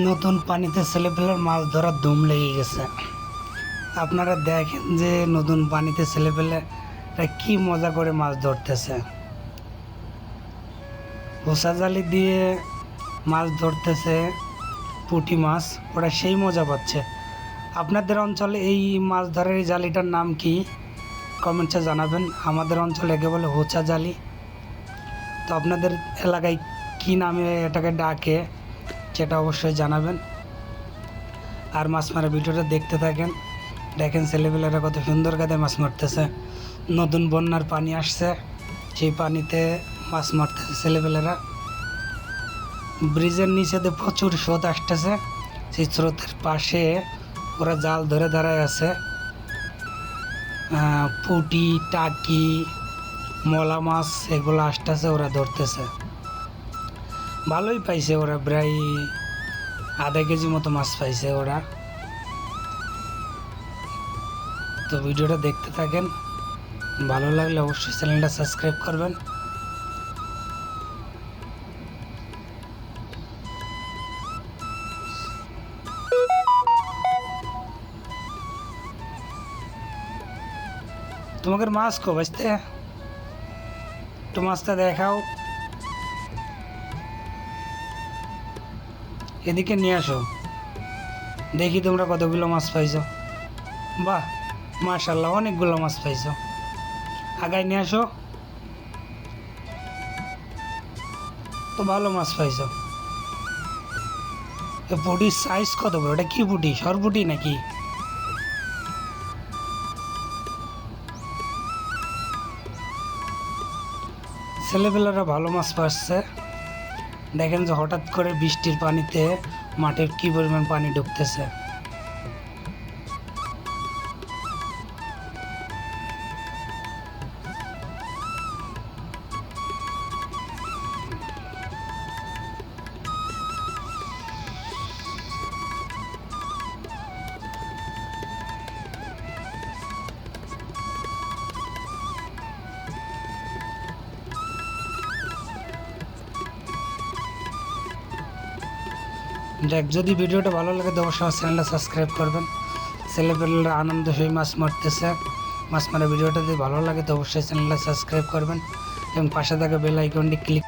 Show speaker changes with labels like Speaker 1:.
Speaker 1: নতুন পানিতে ছেলেপেলের মাছ ধরার ধুম লেগে গেছে। আপনারা দেখেন যে নতুন পানিতে ছেলেপেলেরা কি মজা করে মাছ ধরতেছে। হোসা জালি দিয়ে মাছ ধরতেছে, পুঁটি মাছ, ওরা সেই মজা পাচ্ছে। আপনাদের অঞ্চলে এই মাছ ধরার এই জালিটার নাম কি কমেন্টসে জানাবেন। আমাদের অঞ্চলে একে বলে হোচা জালি। তো আপনাদের এলাকায় কি নামে এটাকে ডাকে সেটা অবশ্যই জানাবেন। আর মাছ মারা ভিডিওটা দেখতে থাকেন। দেখেন ছেলেপেলেরা কত সুন্দর কাদে মাছ মারতেছে। নতুন বন্যার পানি আসছে, সেই পানিতে মাছ মারতেছে ছেলেপেলেরা। ব্রিজের নিচেতে প্রচুর স্রোত আসতেছে, সেই স্রোতের পাশে ওরা জাল ধরে দাঁড়ায় আছে। পুঁটি, টাকি, মলা মাছ এগুলো আসতেছে, ওরা ধরতেছে। ভালোই পাইছে ওরা, প্রায় আধা কেজি মতো মাছ পাইছে ওরা। তো ভিডিওটা দেখতে থাকেন, ভালো লাগলে অবশ্যই চ্যানেলটা সাবস্ক্রাইব করবেন। তোমাকে মাছ কো বাঁচতে, একটু মাছটা দেখাও, এদিকে নিয়ে আসো, দেখি তোমরা কতগুলো মাছ পাইছো। বাহ, মাশাল্লাহ, অনেকগুলো মাছ পাইছো। আগায় নিয়ে আসো, তো ভালো মাছ পাইছো। পুঁটির সাইজ কত বড়? এটা কি পুঁটি, সরপুঁটি নাকি? ছেলেপেলেরা ভালো মাছ পাচ্ছে। দেখেন যে হঠাৎ করে বৃষ্টির পানিতে মাঠের কি পরিমাণ পানি ঢুকতেছে। দেখ, যদি ভিডিওটা ভালো লাগে তো অবশ্যই আমার চ্যানেলটা সাবস্ক্রাইব করবেন। ছেলেপেলেরা আনন্দ হয়ে মাছ মারতেছে। মাছ মারা ভিডিওটা যদি ভালো লাগে তো অবশ্যই চ্যানেলটা সাবস্ক্রাইব করবেন এবং পাশে থাকা বেল আইকনটি ক্লিক